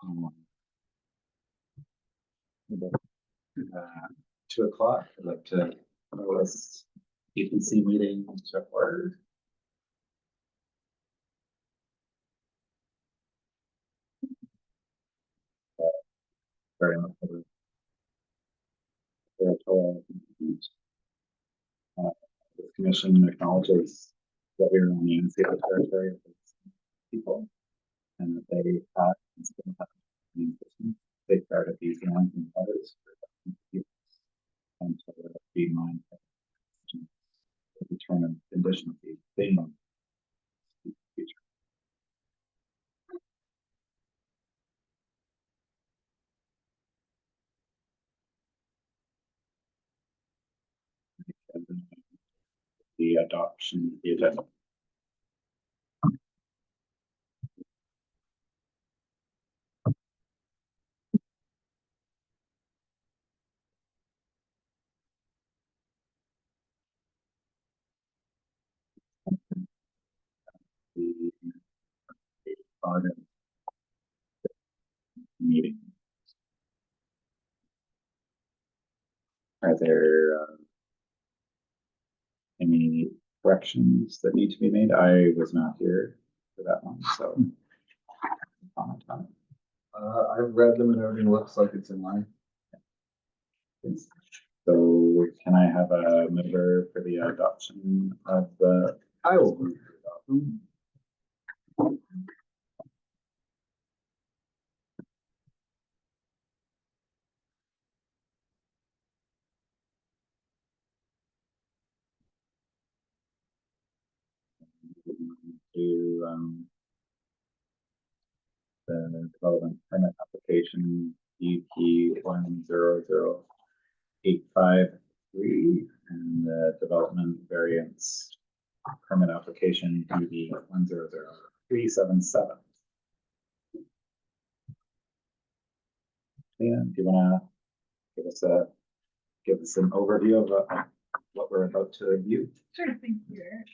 About, 2 o'clock. I'd like to call this APC meeting to order. Very much for the territorial. The commission acknowledges that we are on the unceded territory of these people, and that they have and still have an existence. They started these lands and waters for years, and to be mindful to determine conditions of being in the future. The adoption of the agenda. The part of the meeting. Are there any corrections that need to be made? I was not here for that one, so comment on it. I've read them and everything looks like it's in line. So can I have a member for the adoption of the? I will move to adopt. To the development permit application EP 100853 and the development variance permit application EP 100377. Yeah, do you want to give us an overview of what we're about to review? Sure, thank you, Eric.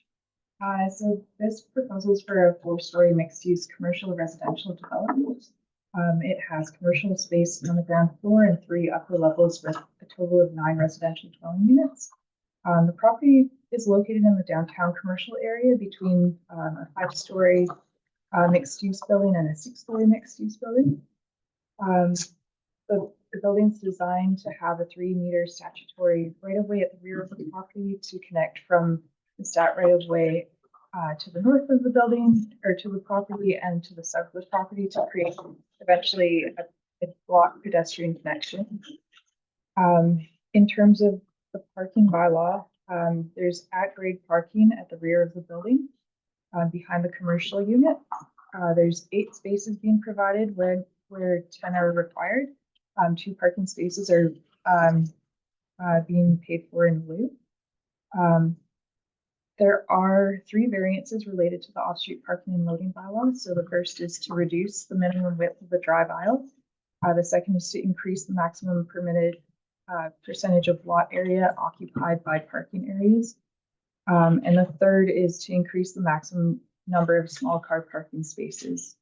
So this proposal is for a 4-story mixed-use commercial residential development. It has commercial space on the ground floor and 3 upper levels with a total of 9 residential dwelling units. The property is located in the downtown commercial area between a 5-story mixed-use building and a 6-story mixed-use building. The building's designed to have a 3-meter statutory right-of-way at the rear of the property to connect from the stat right-of-way to the north of the building or to the property and to the south of the property to create eventually a block pedestrian connection. In terms of the parking bylaw, there's at-grade parking at the rear of the building behind the commercial unit. There's 8 spaces being provided where 10 are required. 2 parking spaces are being paid for in lieu. There are 3 variances related to the off-street parking and loading bylaw. So the first is to reduce the minimum width of the drive aisle. The second is to increase the maximum permitted percentage of lot area occupied by parking areas. And the third is to increase the maximum number of small car parking spaces.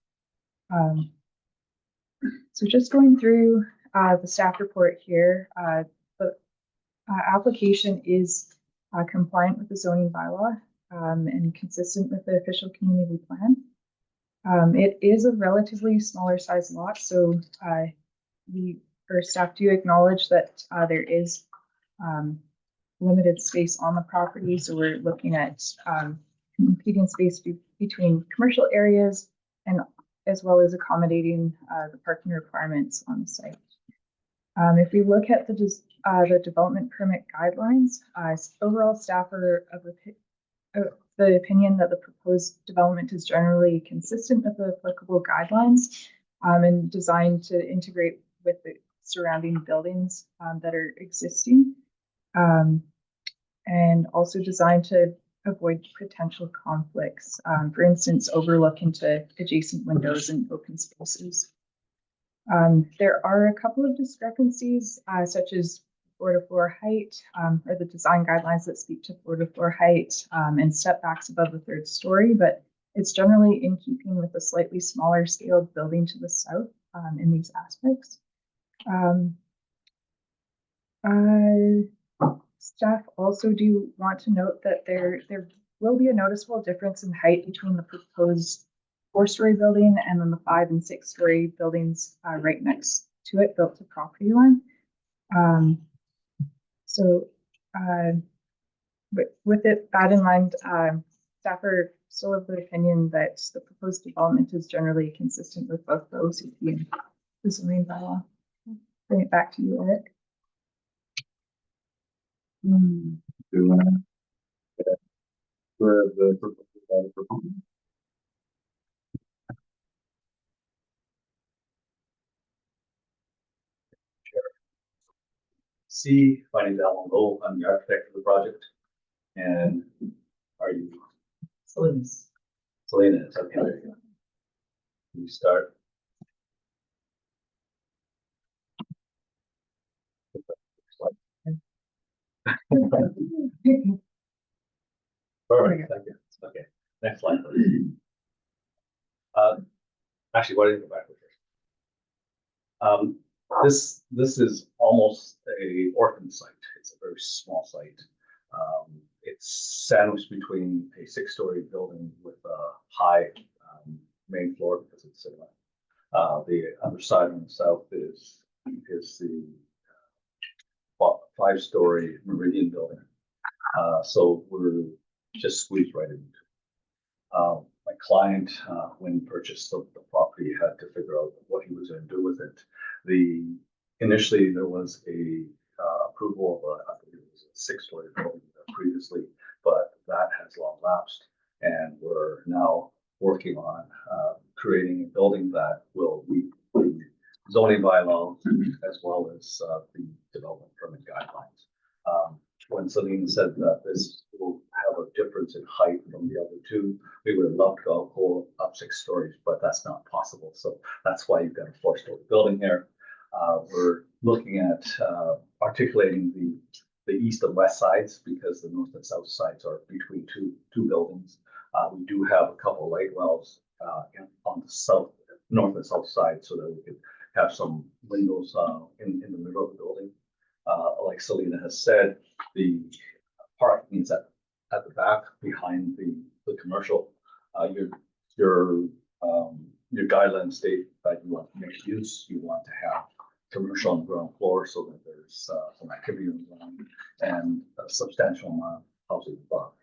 So just going through the staff report here, the application is compliant with the zoning bylaw and consistent with the official community plan. It is a relatively smaller size lot, so staff do acknowledge that there is limited space on the property, so we're looking at competing space between commercial areas and as well as accommodating the parking requirements on the site. If we look at the development permit guidelines, overall staff are of the opinion that the proposed development is generally consistent with the applicable guidelines and designed to integrate with the surrounding buildings that are existing, and also designed to avoid potential conflicts, for instance, overlook into adjacent windows and open spaces. There are a couple of discrepancies, such as floor-to-floor height, or the design guidelines that speak to floor-to-floor height and step backs above the 3rd story, but it's generally in keeping with a slightly smaller scaled building to the south. in these aspects. Staff also do want to note that there will be a noticeable difference in height between the proposed 4-story building and then the 5- and 6-story buildings right next to it, built to property line. So with that in mind, staff are still of the opinion that the proposed development is generally consistent with both the OCP and the zoning bylaw. Bring it back to you, Eric. Do you want to for the proposal? C, my name's Alan Lowe, I'm the architect of the project. And are you? Selena, it's okay. We start. Perfect, thank you. Okay, next slide, please. Actually, why don't you go back first? This is almost a orphan site. It's a very small site. It's sandwiched between a 6-story building with a high main floor because it's cinema. The other side on the south is the 5-story Meridian building. So we're just squeezed right into. My client, when he purchased the property, had to figure out what he was going to do with it. Initially there was a approval of I believe it was a 6-story building previously, but that has long lapsed, and we're now working on creating a building that will meet the zoning bylaws as well as the development permit guidelines. When Selena said that this will have a difference in height from the other two, we would have loved to go up 6 stories, but that's not possible. So that's why you've got a 4-story building here. We're looking at articulating the east and west sides because the north and south sides are between two buildings. We do have a couple of light wells on the north and south side so that we could have some windows in the middle of the building. Like Selena has said, the parking is at the back behind the commercial. Your guidelines state that you want mixed use. You want to have commercial on the ground floor so that there's some activity on the ground and a substantial amount of housing above.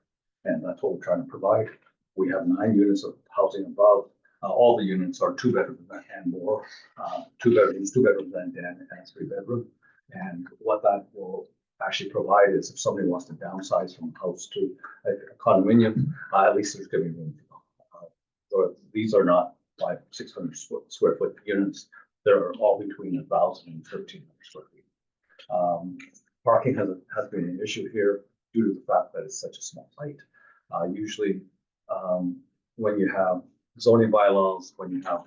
And that's what we're trying to provide. We have 9 units of housing above. All the units are 2 bedrooms and more, 2 bedrooms and a 3-bedroom. And what that will actually provide is if somebody wants to downsize from a house to a condominium, at least there's going to be room to go. So these are not 600 square foot units. They're all between 1,000 and 1,300 square feet. Parking has been an issue here due to the fact that it's such a small site. Usually, when you have zoning bylaws, when you have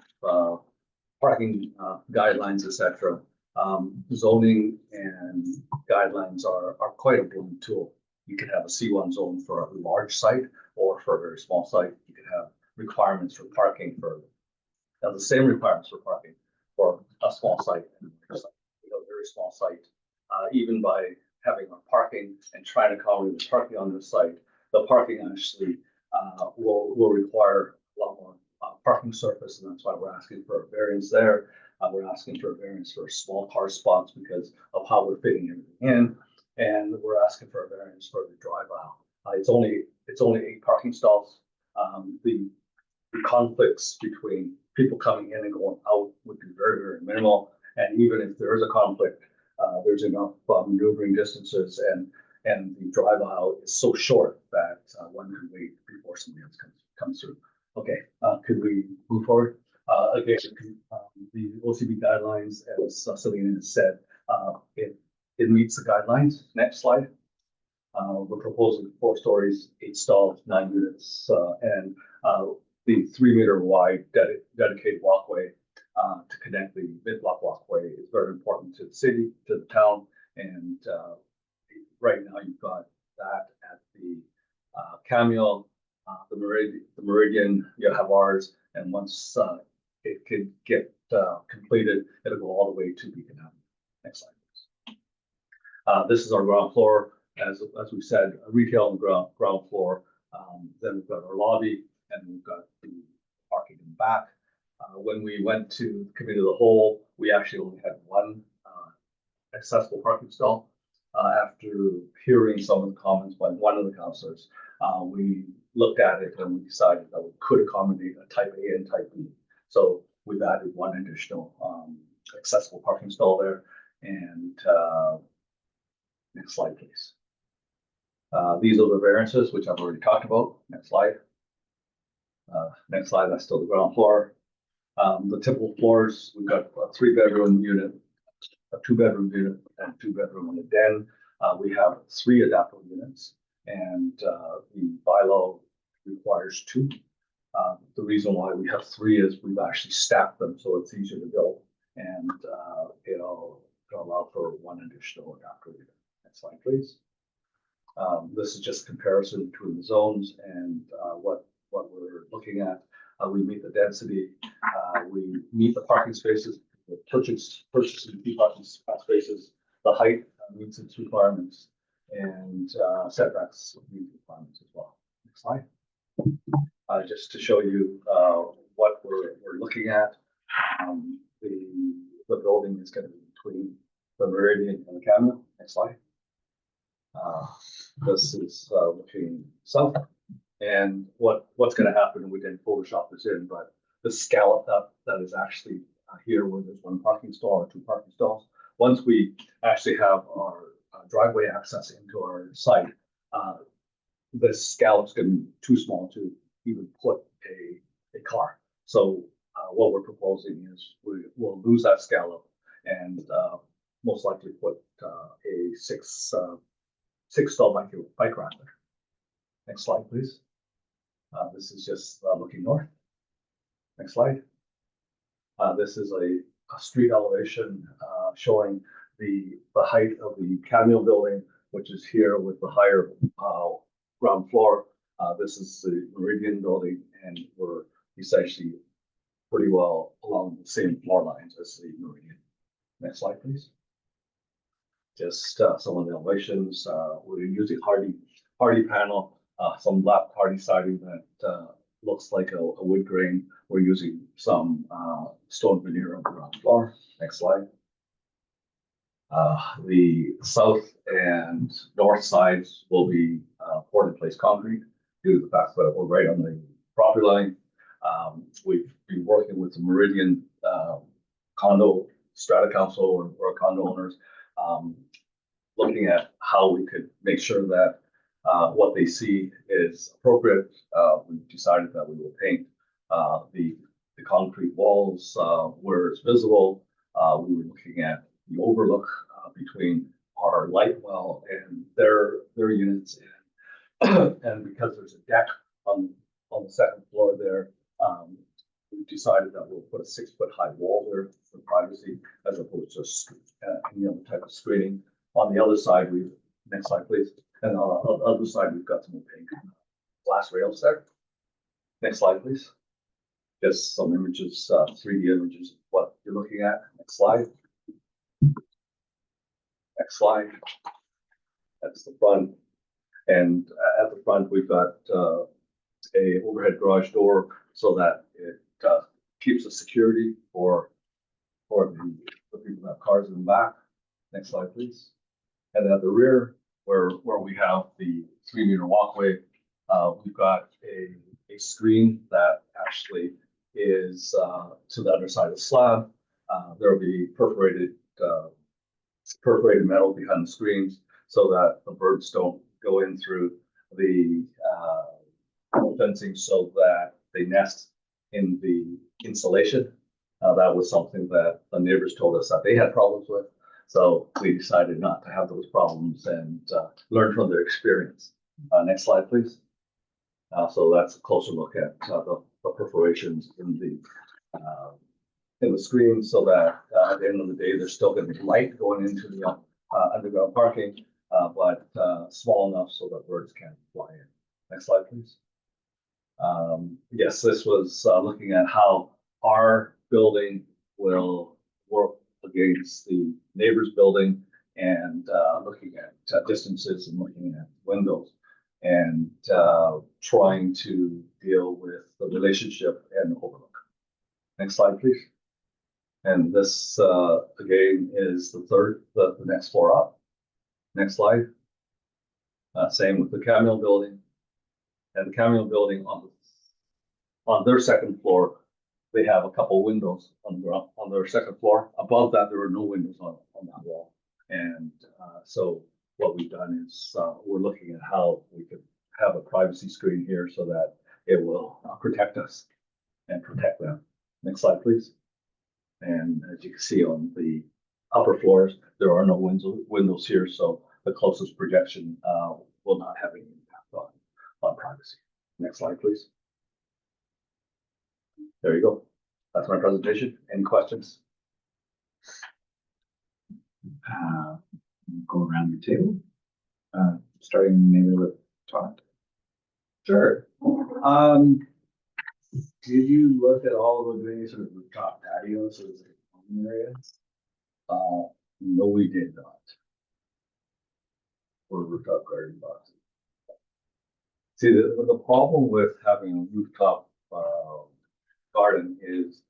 parking guidelines, etc., zoning and guidelines are quite a blooming tool. You could have a C1 zone for a large site, or for a very small site, you could have requirements for parking the same requirements for parking for a small site and a large site. You know, a very small site, even by having our parking and trying to accommodate the parking on the site, the parking actually will require a lot more parking surface, and that's why we're asking for a variance there. We're asking for a variance for small car spots because of how we're fitting everything in, and we're asking for a variance for the drive aisle. It's only 8 parking stalls. The conflicts between people coming in and going out would be very, very minimal. And even if there is a conflict, there's enough maneuvering distances, and the drive aisle is so short that one can wait before somebody else comes through. Okay, could we move forward? Again, the OCB guidelines, as Selena has said, it meets the guidelines. Next slide. We're proposing 4 stories, 8 stalls, 9 units, and the 3-meter wide dedicated walkway to connect the mid-block walkway is very important to the city, to the town, and right now you've got that at the Cameo, the Meridian, you have ours, and once it could get completed, it'll go all the way to Beacon Avenue. Next slide, please. This is our ground floor. As we said, retail on the ground floor. Then we've got our lobby, and we've got the parking in the back. When we went to the committee of the whole, we actually only had one accessible parking stall. After hearing some of the comments by one of the councillors, we looked at it and we decided that we could accommodate a type A and type B. So we've added one additional accessible parking stall there. And next slide, please. These are the variances, which I've already talked about. Next slide. Next slide, that's still the ground floor. The typical floors, we've got a 3-bedroom unit, a 2-bedroom unit, and 2-bedroom and a den. We have 3 adaptable units, and the bylaw requires 2. The reason why we have 3 is we've actually stacked them so it's easier to build, and it'll allow for 1 additional adaptable unit. Next slide, please. This is just comparison between the zones and what we're looking at. We meet the density, we meet the parking spaces, the purchasing 2 parking spaces, the height meets its requirements, and setbacks meet requirements as well. Next slide. Just to show you what we're looking at, the building is going to be between the Meridian and the Camino. Next slide. This is looking south, and what's going to happen, we didn't Photoshop this in, but the scallop that is actually here where there's 1 parking stall or 2 parking stalls. Once we actually have our driveway access into our site, this scallop's going to be too small to even put a car. So what we're proposing is we'll lose that scallop and most likely put a 6-stall bike rack there. Next slide, please. This is just looking north. Next slide. This is a street elevation showing the height of the Camino building, which is here with the higher ground floor. This is the Meridian building, and we're essentially pretty well along the same floor lines as the Meridian. Next slide, please. Just some of the elevations. We're using hardy panel, some black hardy siding that looks like a wood grain. We're using some stone veneer on the ground floor. Next slide. The south and north sides will be poured in place concrete due to the fact that we're right on the property line. We've been working with the Meridian condo strata council or condo owners, looking at how we could make sure that what they see is appropriate. We've decided that we will paint the concrete walls where it's visible. We were looking at the overlook between our light well and their units, and because there's a deck on the second floor there, we've decided that we'll put a 6-foot-high wall there for privacy as opposed to any other type of screening. On the other side, next slide, please. And on the other side, we've got some opaque glass rails there. Next slide, please. Just some images, 3D images of what you're looking at. Next slide. Next slide. That's the front. And at the front, we've got a overhead garage door so that it keeps the security for the people that have cars in the back. Next slide, please. And at the rear, where we have the 3-meter walkway, we've got a screen that actually is to the underside of the slab. There will be perforated metal behind the screens so that the birds don't go in through the fencing so that they nest in the insulation. That was something that the neighbors told us that they had problems with. So we decided not to have those problems and learn from their experience. Next slide, please. So that's a closer look at the perforations in the screen so that at the end of the day, there's still going to be light going into the underground parking, but small enough so that birds can't fly in. Next slide, please. Yes, this was looking at how our building will work against the neighbor's building and looking at distances and looking at windows and trying to deal with the relationship and overlook. Next slide, please. And this again is the next floor up. Next slide. Same with the Camille building. And the Camille building on their second floor, they have a couple windows on their second floor. Above that, there are no windows on that wall. And so what we've done is we're looking at how we could have a privacy screen here so that it will protect us and protect them. Next slide, please. And as you can see on the upper floors, there are no windows here, so the closest projection will not have any impact on privacy. Next slide, please. There you go. That's my presentation. Any questions? Go around the table, starting maybe with Todd. Sure. Did you look at all of the sort of rooftop patios or the common areas? No, we did not. Or rooftop garden boxes. See, the problem with having a rooftop garden is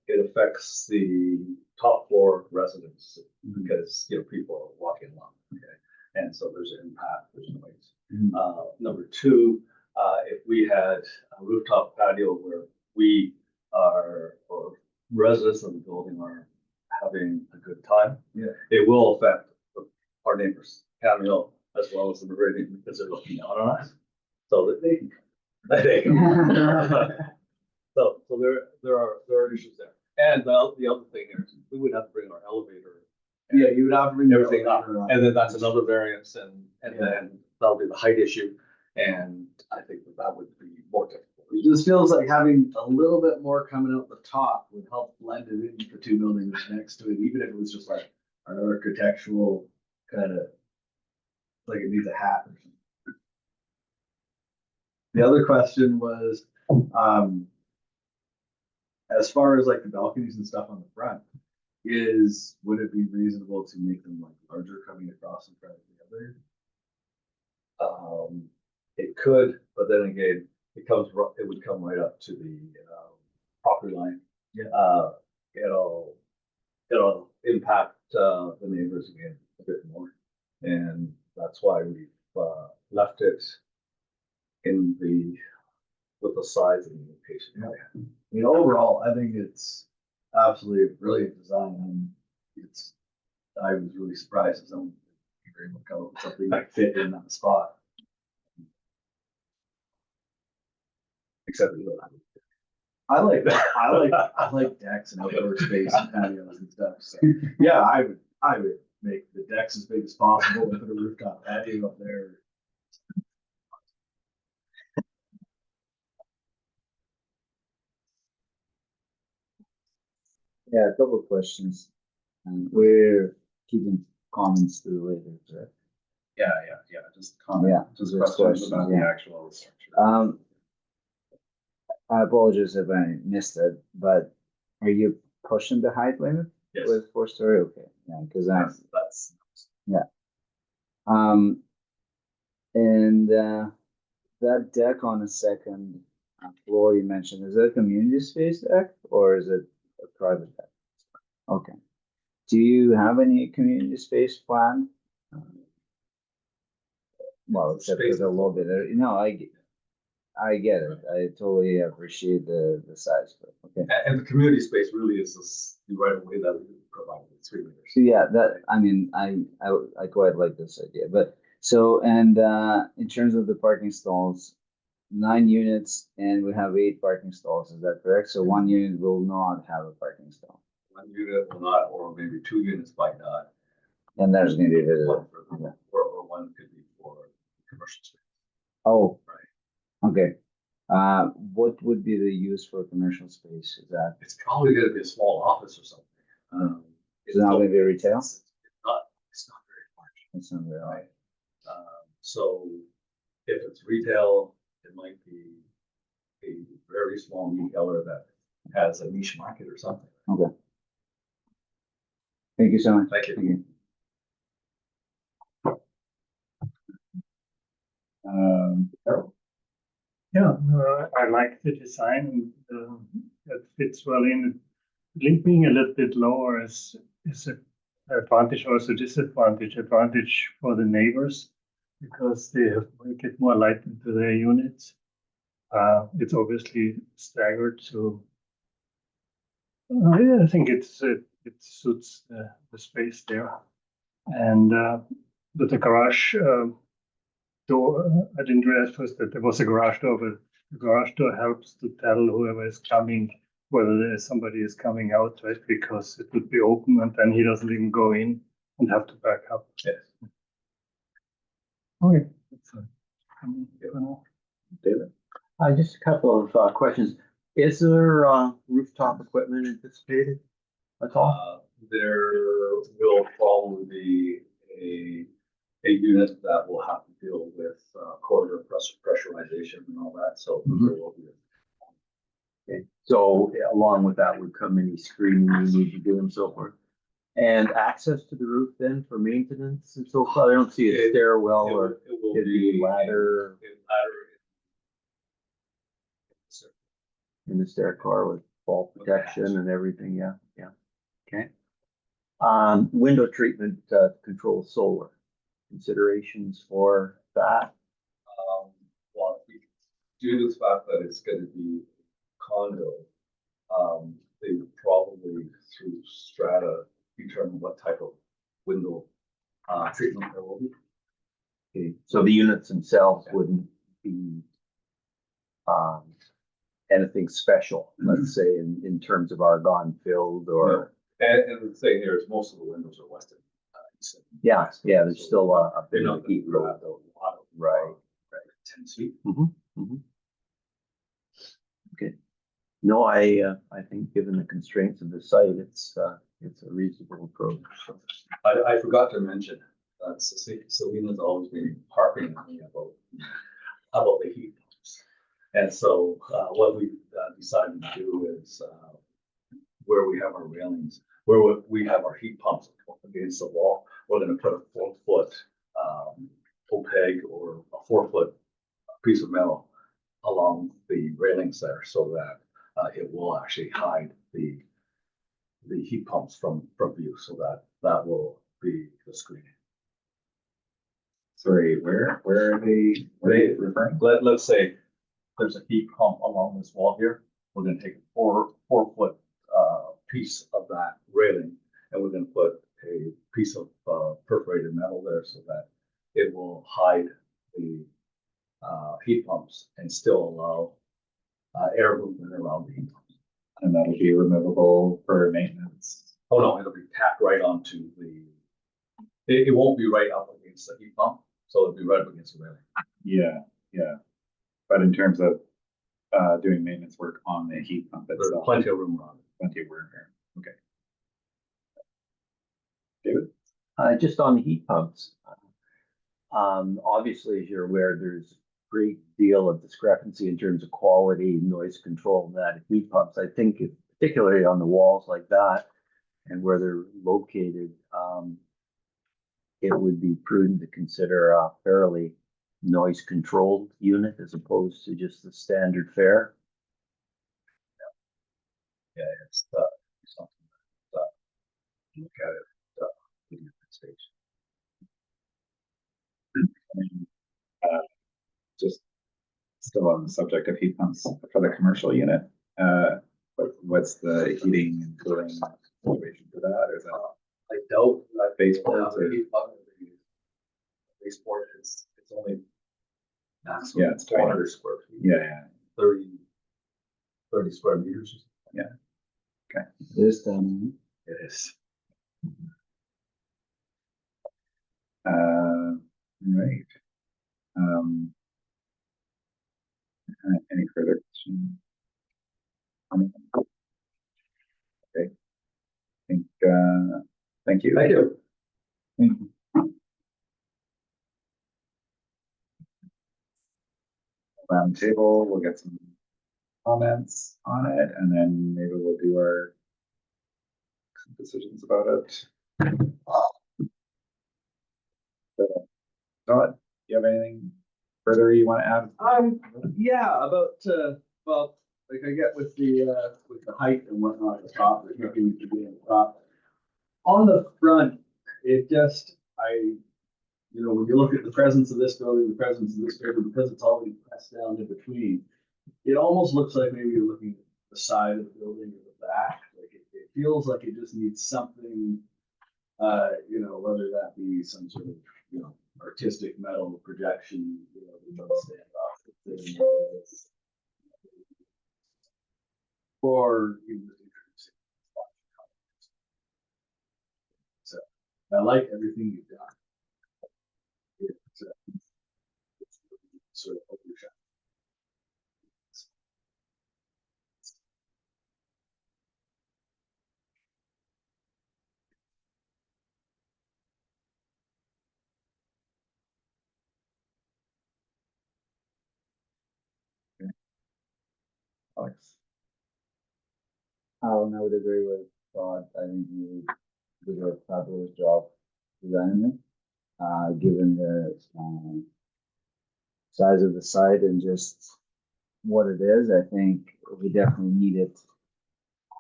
it affects the top floor residents because people are walking along, okay? And so there's an impact, there's noise. Number two, if we had a rooftop patio where we are, or residents of the building are having a good time, it will affect our neighbors, Camille, as well as the Meridian, because they're looking down on us. So that they so there are issues there. And the other thing is we would have to bring our elevator. Yeah, you would have to bring everything up, and then that's another variance, and then that'll be the height issue. And I think that would be more difficult. It just feels like having a little bit more coming out the top would help blend it in with the two buildings next to it, even if it was just like an architectural kind of like it needs a hat or something. The other question was, as far as like the balconies and stuff on the front, would it be reasonable to make them like larger coming across in front of the other? It could, but then again, it would come right up to the property line. Yeah. It'll impact the neighbors again a bit more, and that's why we've left it with the size and the location. Yeah. I mean, overall, I think it's absolutely a brilliant design, and I was really surprised at someone could come up with something that fit in that spot. Except I like that. I like decks and outdoor space and patios and stuff. So yeah, I would make the decks as big as possible and put a rooftop patio up there. Yeah, a couple of questions. And we're keeping comments to later, correct? Yeah. Just comment. Yeah, Just just questions about questions, the yeah. actual structure. I apologize if I missed it, but are you pushing the height limit Yes. with 4-story? Okay, yeah, because that's and that deck on the second floor you mentioned, is it a community space deck or is it a private deck? Okay. Do you have any community space planned? Well, except for the little bit, I get it. I totally appreciate the size, but okay. and the community space really is the right of way that we provide with 3 meters. So yeah, I mean, I quite like this idea, but so, and in terms of the parking stalls, 9 units and we have 8 parking stalls, is that correct? So 1 unit will not have a parking stall. 1 unit will not, or maybe 2 units might not. And there's gonna be a visitor. One for the, or one could be for commercial space. Oh, Right. okay. What would be the use for commercial space? Is that, It's probably going to be a small office or something. is it not gonna be retail? It's not very large. It's not very Right. So if it's retail, it might be a very small retailer that has a niche market or something. Okay. Thank you so much. Thank you. Harold? Yeah, I like the design and it fits well in. Leaving a little bit lower is an advantage, also disadvantage. Advantage for the neighbors because they have get more light into their units. It's obviously staggered, so I think it suits the space there. And with the garage door, I didn't realize first that there was a garage door, but the garage door helps to tell whoever is coming whether there's somebody is coming out, right? Because it would be open and then he doesn't even go in and have to back up. Yes. Okay. That's fine. For now. David? Just a couple of questions. Is there rooftop equipment anticipated at all? There will probably be a unit that will have to deal with corridor pressurization and all that, so there will be. Okay. So along with that would come any screening you need to do and so forth. And access to the roof then for maintenance and so forth? I don't see a stairwell or It will it'd be ladder in the stair car with fall protection and everything. Yeah, yeah. Okay. Window treatment control solar considerations for that. Well, due to the fact that it's going to be condo, they would probably through strata determine what type of window treatment there will be. Okay. So the units themselves wouldn't be anything special, let's say, in terms of argon filled or. And the thing here is most of the windows are western. Yeah, there's still a bit They're of not heat going to load. grab a lot of Right. 10 feet. Okay. No, I think given the constraints of the site, it's a reasonable approach. I forgot to mention that Selena's always been harping on me about the heat pumps. And so what we decided to do is where we have our railings, where we have our heat pumps against the wall, we're going to put a 4-foot OPEG or a 4-foot piece of metal along the railings there so that it will actually hide the heat pumps from view, so that will be the screening. Sorry, where are they referring? Let's say there's a heat pump along this wall here. We're going to take a 4-foot piece of that railing, and we're going to put a piece of perforated metal there so that it will hide the heat pumps and still allow air movement around the heat pumps. And that'll be removable for maintenance. Oh no, it'll be tacked right onto the. It won't be right up against the heat pump, so it'll be right up against the railing. Yeah. But in terms of doing maintenance work on the heat pump There's itself. plenty of room around it. Plenty of room here. Okay. David? Just on the heat pumps, obviously, as you're aware, there's a great deal of discrepancy in terms of quality, noise control, and that heat pumps. I think particularly on the walls like that and where they're located, it would be prudent to consider a fairly noise controlled unit as opposed to just the standard fare. Yeah, it's something that look at it in that stage. Just still on the subject of heat pumps for the commercial unit. What's the heating and cooling situation for that? Or is that I doubt that baseboards or? baseboard it's only maximum. Yeah, it's 400 square feet. Yeah. 30 square meters. This time. It is. Right. Any further questions? Okay. Thank you. Thank you. Thank you. Round table, we'll get some comments on it, and then maybe we'll do our decisions about it. Todd, do you have anything further you want to add? Yeah, well, like I get with the height and whatnot at the top, there's nothing to do on the top. On the front, it just, when you look at the presence of this building, the presence of this building, because it's already pressed down in between, it almost looks like maybe you're looking at the side of the building or the back. Like it feels like it just needs something, whether that be some sort of, artistic metal projection, that doesn't stand off. Or even the future. So I like everything you've done. It's sort of overshot. Alex? I would agree with Todd. I think you did a fabulous job designing it. Given the size of the site and just what it is, I think we definitely needed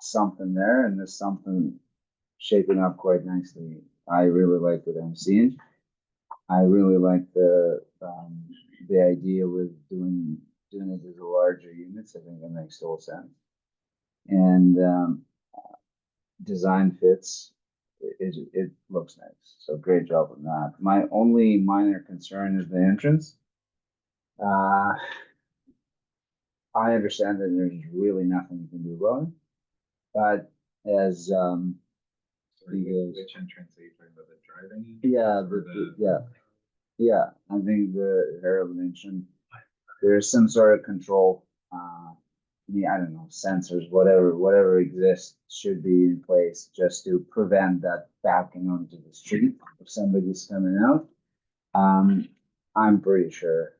something there, and there's something shaping up quite nicely. I really like what I'm seeing. I really like the idea with doing it as a larger units. I think that makes total sense. And design fits. It looks nice. So great job on that. My only minor concern is the entrance. I understand that there's really nothing you can do about it, but as Sorry, Because- which entrance are you talking about? The driving? yeah, Or the- yeah, I think the Harold mentioned there's some sort of control. I don't know, sensors, whatever exists should be in place just to prevent that backing onto the street if somebody's coming out. I'm pretty sure,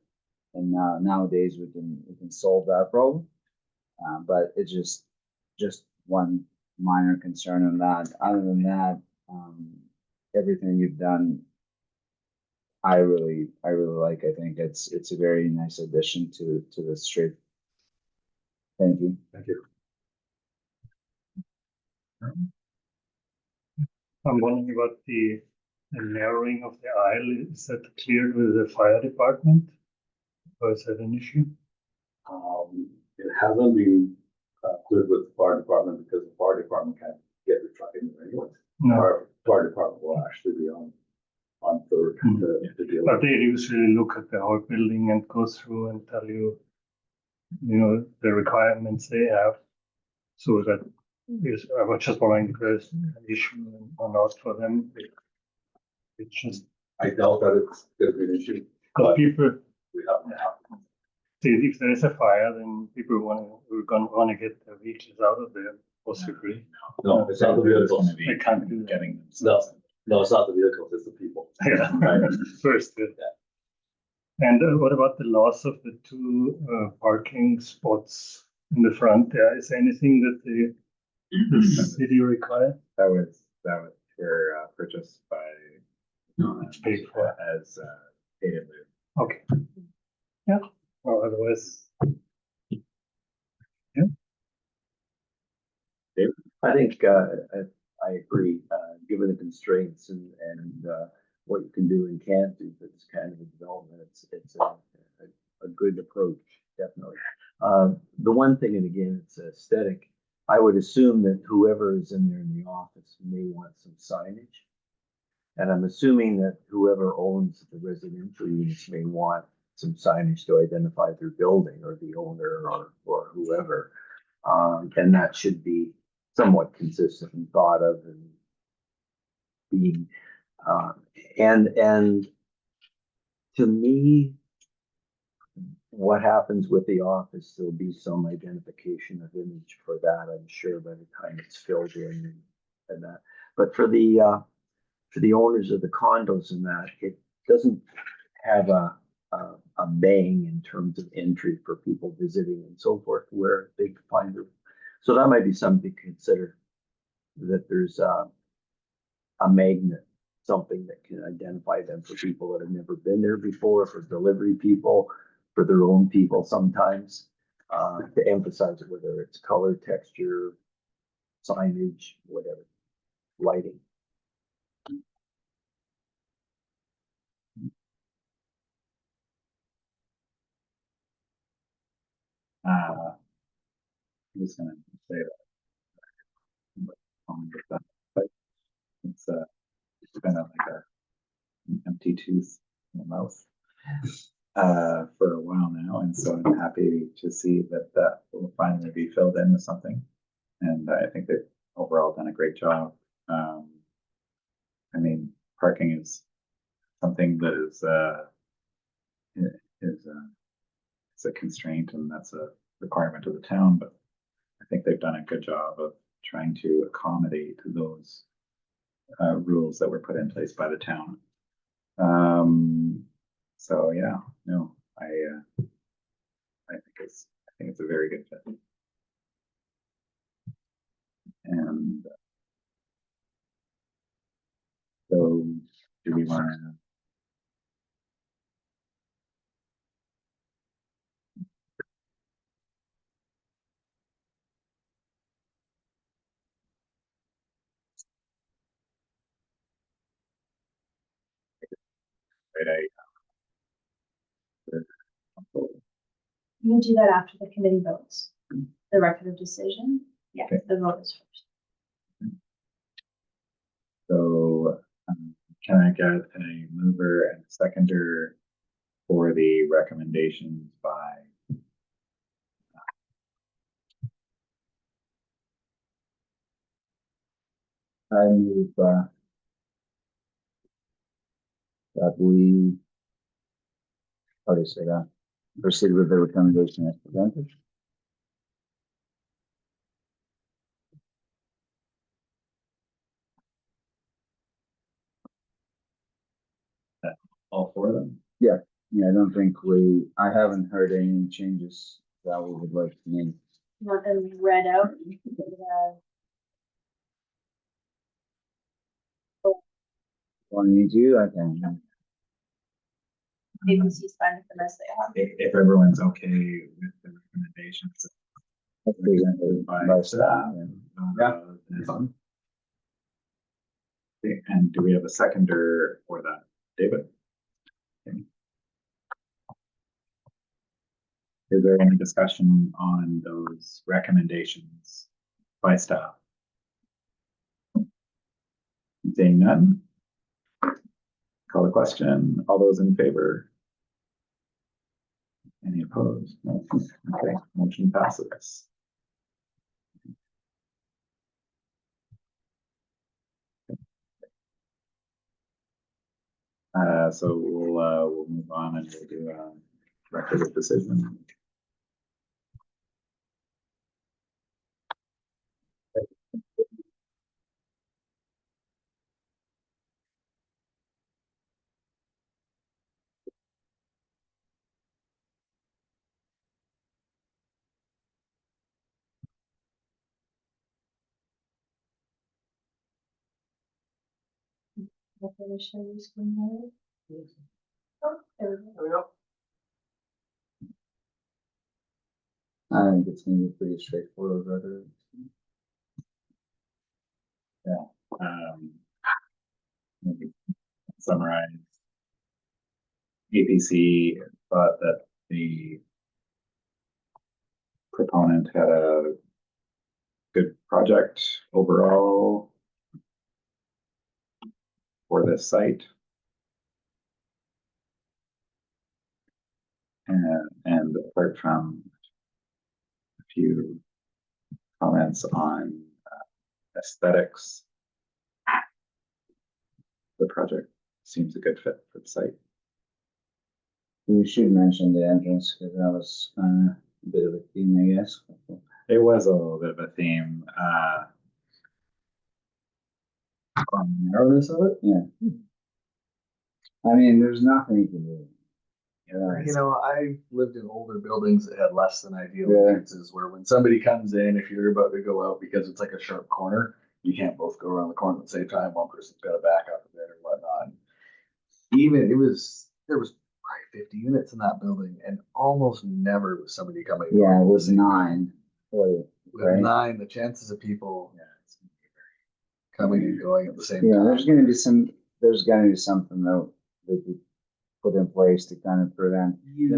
and nowadays we can solve that problem. But it's just one minor concern on that. Other than that, everything you've done, I really like. I think it's a very nice addition to the street. Thank you. Thank you. I'm wondering about the narrowing of the aisle. Is that cleared with the fire department? Or is that an issue? It hasn't been cleared with the fire department because the fire department can't get the truck in there anyway. No, Our fire department will actually be on Third to deal but with. they usually look at the whole building and go through and tell you, the requirements they have. So that is, I was just wondering if there's an issue or not for them. It's just, I doubt that it's gonna be an issue, because but people, we haven't happened. if there is a fire, then people we're gonna want to get their vehicles out of there, possibly. No, it's not the They're just vehicles. gonna be They can't do that. getting No, no, it's not the vehicles, it's the people. Yeah, first. And what about the loss of the two parking spots in the front there? Is there anything that the city requires? That was purchased by Paid for. as paid in lieu. Okay. Yeah, well, otherwise, I think, I agree, given the constraints and what you can do and can't do for this kind of a development, it's a good approach, definitely. The one thing, and again, it's aesthetic, I would assume that whoever is in there in the office may want some signage. And I'm assuming that whoever owns the residential units may want some signage to identify their building or the owner or whoever. And that should be somewhat consistent and thought of and being, and to me, what happens with the office, there'll be some identification of image for that, I'm sure, by the time it's filled in and that. But for the owners of the condos and that, it doesn't have a bang in terms of entry for people visiting and so forth, where they could find her. So that might be something to consider, that there's a magnet, something that can identify them for people that have never been there before, for delivery people, for their own people sometimes, to emphasize it, whether it's color, texture, signage, whatever, lighting. I'm just gonna say that. But it's been like an empty tooth in the mouth for a while now, and so I'm happy to see that that will finally be filled in with something. And I think they've overall done a great job. I mean, parking is something that is it's a constraint, and that's a requirement of the town. But I think they've done a good job of trying to accommodate those rules that were put in place by the town. So yeah, no, I think it's a very good fit. And so, do we want to? You can do that after the committee votes. The record of decision, yes, Okay. the vote is first. So, can I get a mover and a seconder for the recommendations by? I move, that we, how do you say that? Proceed with the recommendation as presented. All four of them? Yeah, I don't think I haven't heard any changes that we would like to make. You want them read out? Want me to? I can. APC's fine with the rest they have. If everyone's okay with the recommendations. Presented by staff. That's on. Okay, and do we have a seconder for that, David? Okay. Is there any discussion on those recommendations by staff? Seeing none. Call the question. All those in favor? Any opposed? No. Okay, motion passes. So we'll move on and we'll do a record of decision. Definition is going on. Oh, there we go. I think it's gonna be pretty straightforward, rather. Maybe summarize. APC thought that the proponent had a good project overall for this site. And apart from a few comments on aesthetics, the project seems a good fit for the site. We should mention the entrance because that was kind of a bit of a theme, I guess. It was a little bit of a theme. On the narrowness of it, yeah. I mean, there's nothing you can do. You know, I lived in older buildings that had less than ideal Yeah. entrances where when somebody comes in, if you're about to go out because it's like a sharp corner, you can't both go around the corner at the same time. One person's got to back up a bit or whatnot. Even there was probably 50 units in that building, and almost never was somebody coming. Yeah, it was 9. Or, With right? 9, the chances of people coming and going at the same Yeah, time. there's gonna be something though that we put in place to kind of prevent.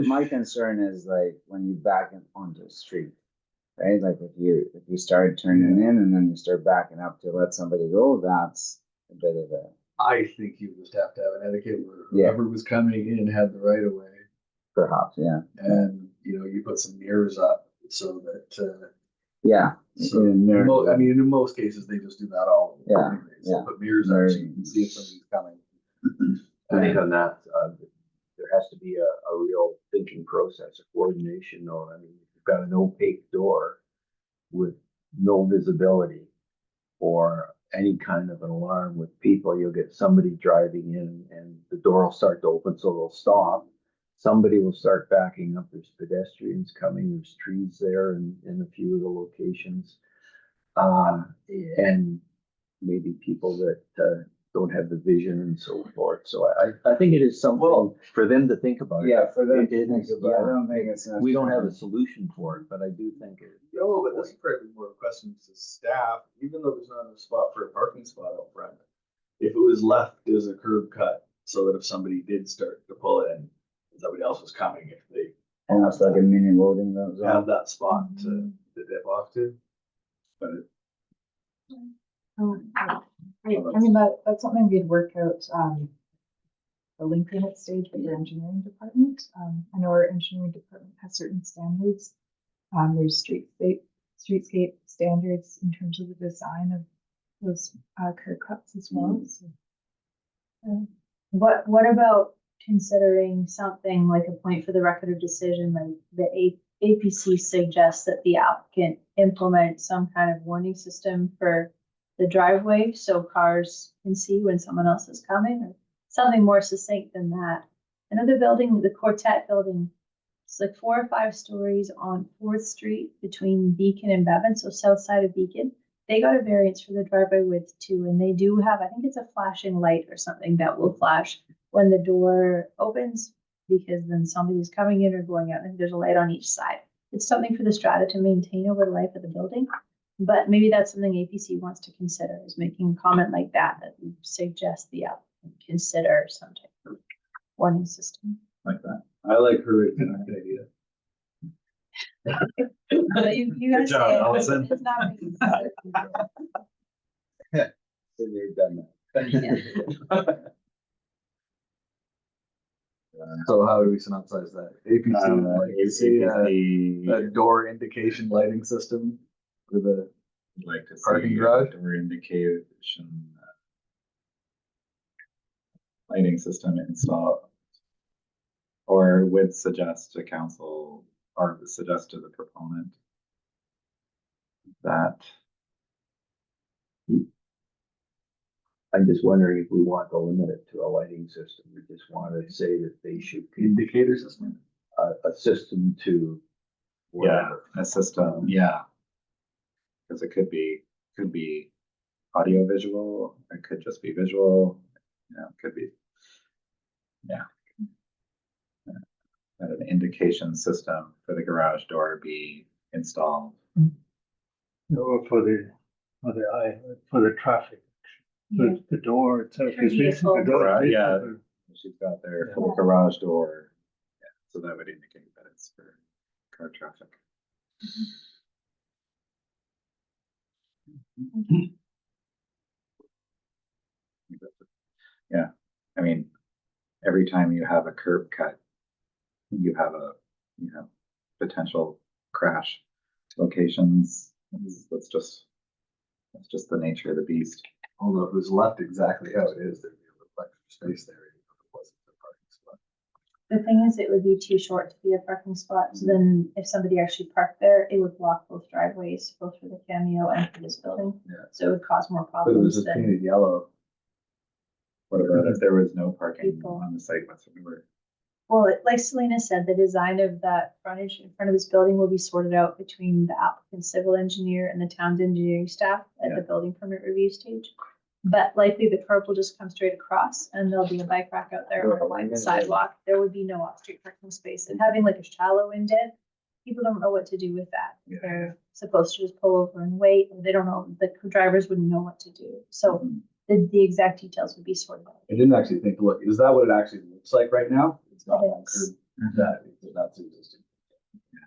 My concern is like when you back in onto the street, right? Like if you start turning in and then you start backing up to let somebody go, that's a bit of a I think you just have to have an etiquette where Yeah. whoever was coming in had the right of way. perhaps, yeah. And, you know, you put some mirrors up so that, Yeah. so, in there. I mean, in most cases, they just do that all. Yeah, anyways. yeah. Put mirrors up so you can see if somebody's coming. I think on that, there has to be a real thinking process, a coordination, or, I mean, if you've got an opaque door with no visibility or any kind of an alarm with people, you'll get somebody driving in and the door will start to open, so they'll stop. Somebody will start backing up. There's pedestrians coming, there's trees there in a few of the locations. And maybe people that don't have the vision and so forth. So I think it is something for them to think about. Yeah, for them to It think is, about. I don't think it's we don't have a solution for it, but I do think it. No, but this is probably more of a question to staff, even though there's not a spot for a parking spot out front. If it was left as a curb cut, so that if somebody did start to pull in, somebody else was coming, if they And that's like a mini loading zone. have that spot to dip off to. But I mean, that's something we'd work out, the linking at stage with your engineering department. I know our engineering department has certain standards. There's streetscape standards in terms of the design of those curb cuts as well. So, What about considering something like a point for the record of decision, like the APC suggests that the applicant implement some kind of warning system for the driveway so cars can see when someone else is coming, or something more succinct than that. Another building, the Quartet building, it's like 4 or 5 stories on 4th Street between Beacon and Bevan, so south side of Beacon. They got a variance for the driveway width too, and they do have, I think it's a flashing light or something that will flash when the door opens, because then somebody's coming in or going out, and there's a light on each side. It's something for the strata to maintain over the life of the building, but maybe that's something APC wants to consider, is making a comment like that would suggest the applicant consider some type of warning system. Like that. I like her, it's a good idea. But you guys job, say it, Allison. it's not me. Been there, done that. So how do we synopsize that? APC, like, say, a I'd door indication lighting system for the like to Parking see garage? door indication lighting system installed. Or would suggest to council or suggest to the proponent that I'm just wondering if we want to limit it to a lighting system. We just want to say that they should indicator system. a system to. whatever. a system, yeah. Because it could be audio visual, it could just be visual, it could be, yeah. That an indication system for the garage door be installed. Or for the traffic. So the door itself For is facing the vehicle. door. Right, is yeah. facing She's got their Yeah. full garage door, yeah, so that would indicate that it's for car traffic. Yeah, I mean, every time you have a curb cut, you have potential crash locations. That's just the nature of the beast. Although if it was left exactly how it is, there'd be a little extra space there. If it wasn't a parking spot. The thing is, it would be too short to be a parking spot, so then if somebody actually parked there, it would block both driveways, both for the Cameo and for this building. Yeah. So it would cause more But it was problems just than. painted yellow. What about if there was no parking People. on the site whatsoever? Well, like Selena said, the design of that frontage in front of this building will be sorted out between the applicant civil engineer and the town's engineering staff at the building permit review stage. But likely the curb will just come straight across and there'll be a bike rack out there on a wide sidewalk. There would be no off-street parking space. And having like a shallow indent, people don't know what to do with that. Yeah. They're supposed to just pull over and wait. They don't know, the drivers wouldn't know what to do. So the exact details would be sorted out. I didn't actually think to look, is that what it actually looks like right now? It's not It that is. curb, that's existing. Yeah,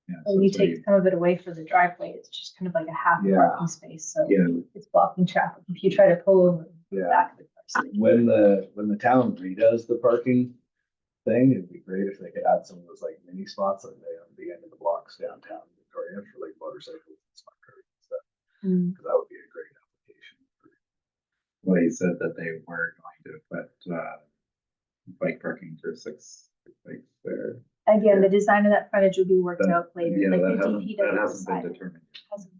And so you it's really- take some of it away for the driveway, it's just kind of like a half Yeah. parking space, so Yeah. it's blocking traffic. If you try to pull over the Yeah. back of the car. When the town redoes the parking thing, it'd be great if they could add some of those like mini spots like they on the end of the blocks downtown Victoria for like motorcycles and smart cars and stuff. Mm. Cause that would be a great application. Well, he said that they were going to put, bike parking for six bikes there. Again, the design of that frontage will be worked That- out later, Yeah, like that the hasn't, DPW that hasn't been decided. determined. Hasn't.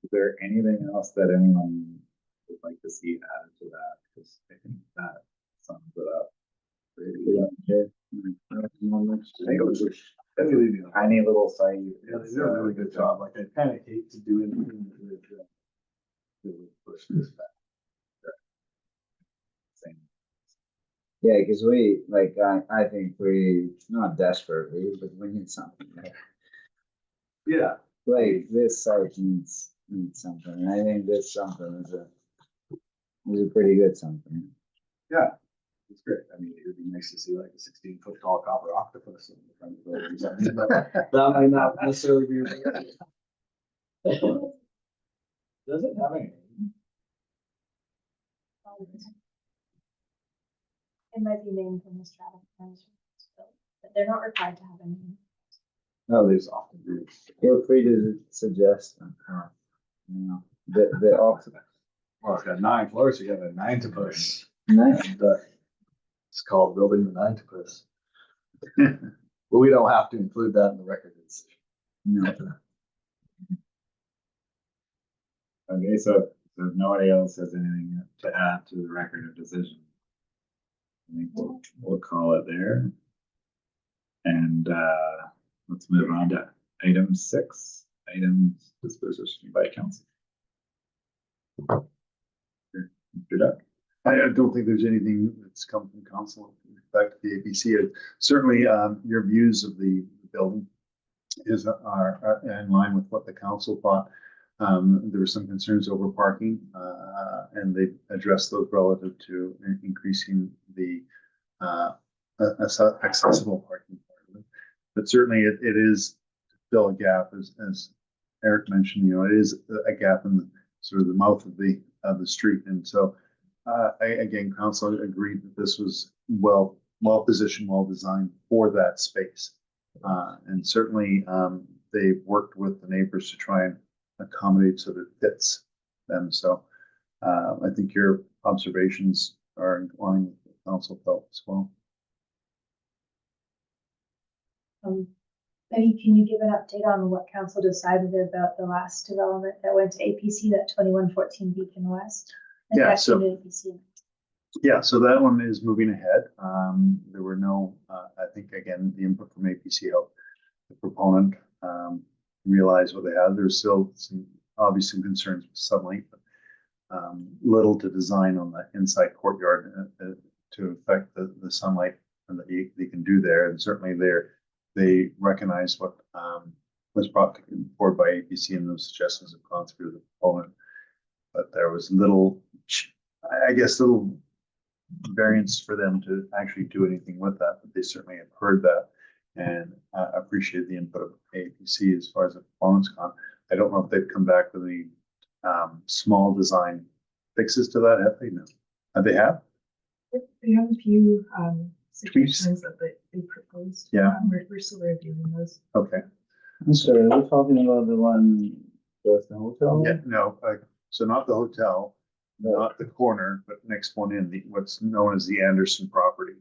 Is there anything else that anyone would like to see added to that? Because I think that sums it up. Really. I think it was really Tiny little site. Yeah, they did a really good job. Like I kind of hate to do anything that would push this back. Same. Yeah, because we, like, I think we, not desperately, but we need something there. Yeah, Like, this site needs something, and I think this something is a pretty good something. it's great. I mean, it would be nice to see like a 16-foot tall copper octopus in the front of the building or something, but that might not necessarily be. Does it have a name? It might be named from the strata management, but they're not required to have a name. No, there's often groups. Feel free to suggest them. You know, the octopus. Well, it's got 9 floors, so you got a 9-topus. Nice. And, it's called building the 9-topus. But we don't have to include that in the record decision. No. Okay, so if nobody else has anything to add to the record of decision, I think we'll call it there. And let's move on to item 6, items disposition by council. Mr. Duck. I don't think there's anything that's come from council back to the APC. Certainly, your views of the building are in line with what the council thought. There were some concerns over parking, and they addressed those relative to increasing the accessible parking. But certainly, it is still a gap, as Eric mentioned. You know, it is a gap in the sort of the mouth of the street, and so. Again, council agreed that this was well positioned, well designed for that space. And certainly they've worked with the neighbors to try and accommodate so that it fits them. So I think your observations are in line with what council felt as well. Maybe can you give an update on what council decided about the last development that went to APC, that 2114 Beacon West? And Yeah, back so- into APC. Yeah, so that one is moving ahead. There were no, I think, again, the input from APC helped the proponent realize what they had. There's still obviously some concerns with sunlight, but little to design on the inside courtyard to affect the sunlight and that they can do there. And certainly they recognize what was brought forward by APC, and those suggestions have gone through the proponent. But there was little, I guess, little variance for them to actually do anything with that, but they certainly have heard that and appreciate the input of APC as far as the performance gone. I don't know if they've come back with any small design fixes to that, have they? No. They have? They have a few suggestions that they proposed. Yeah. We're still reviewing those. Okay. I'm sorry, we're talking about the one with the hotel? Yeah, no, so not the hotel, not the corner, but next one in, what's known as the Anderson property.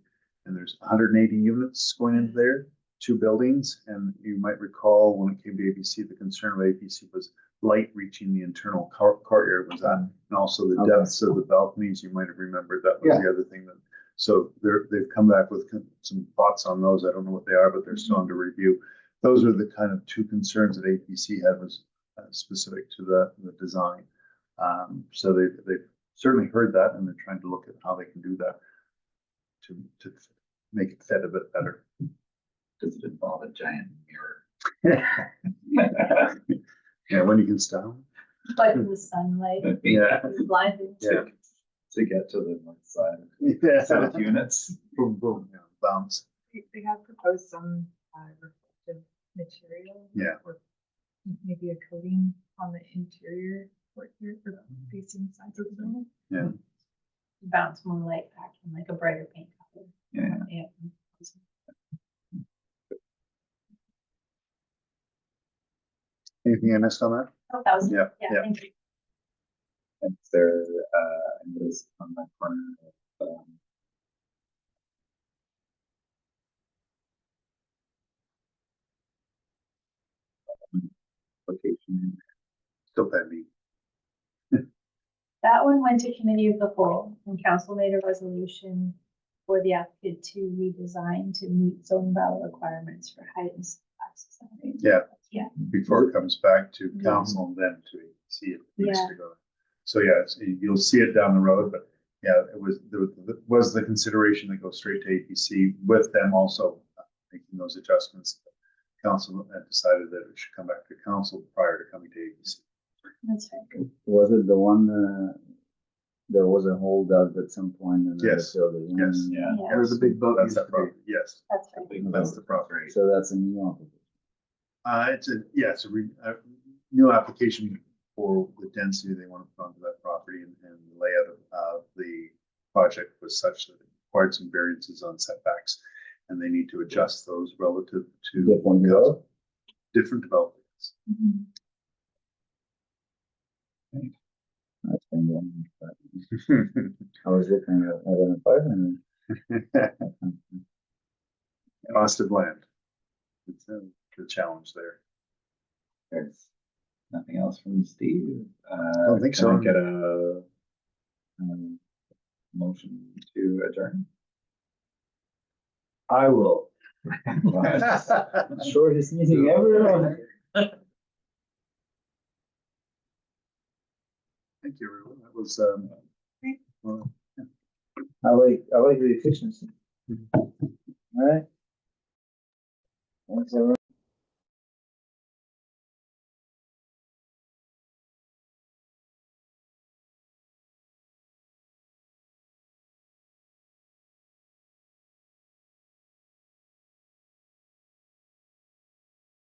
And there's 180 units going into there, 2 buildings. And you might recall when it came to APC, the concern of APC was light reaching the internal courtyard was at, and also the Okay. depths of the balconies, you might have remembered, that was the other thing that, so they've come back with some thoughts on those, I don't know what they are, but they're still under review. Those are the kind of two concerns that APC had, was specific to the design. So they've certainly heard that, and they're trying to look at how they can do that to make it fit a bit better. Does it involve a giant mirror? Yeah, when you can stop. But the sunlight Yeah. is blinding. Yeah. To get to the north side Yeah. set of units. Boom, boom, yeah, bounce. They have proposed some reflective material. Yeah. Or maybe a coating on the interior courtyard or facing sides of the building. Yeah. Bounce more light back in like a brighter paint color. Yeah. Yeah. Anything I missed on that? Oh, that was, Yeah, yeah, yeah. thank you. And there, I noticed on that corner of, location. Still pending. That one went to committee of the whole, and council made a resolution for the applicant to redesign to meet zone battle requirements for height and setbacks. Yeah. Yeah. Before it comes back to Yeah. council and then to see it needs Yeah. to go. So yeah, you'll see it down the road, but yeah, there was the consideration that goes straight to APC with them also making those adjustments. Council had decided that it should come back to council prior to coming to APC. That's right. Was it the one, there was a holdup at some point and then Yes. they filled it in? Yes. Yeah. Yeah, There was a big boat. That's that property, yes, that's right. that's the property. So that's a new application. It's a new application for the density they want to put onto that property, and the layout of the project was such that it required some variances on setbacks, and they need to adjust those relative to Different road? different developments. Mhm. That's been going, but I was looking at an apartment. Cost of land. It's the challenge there. There's nothing else from Steve. Don't think Can so. I get a motion to adjourn? I will. Shortest meeting ever. Thank you, everyone. That was, well, I like the efficiency. All right. Thanks, everyone.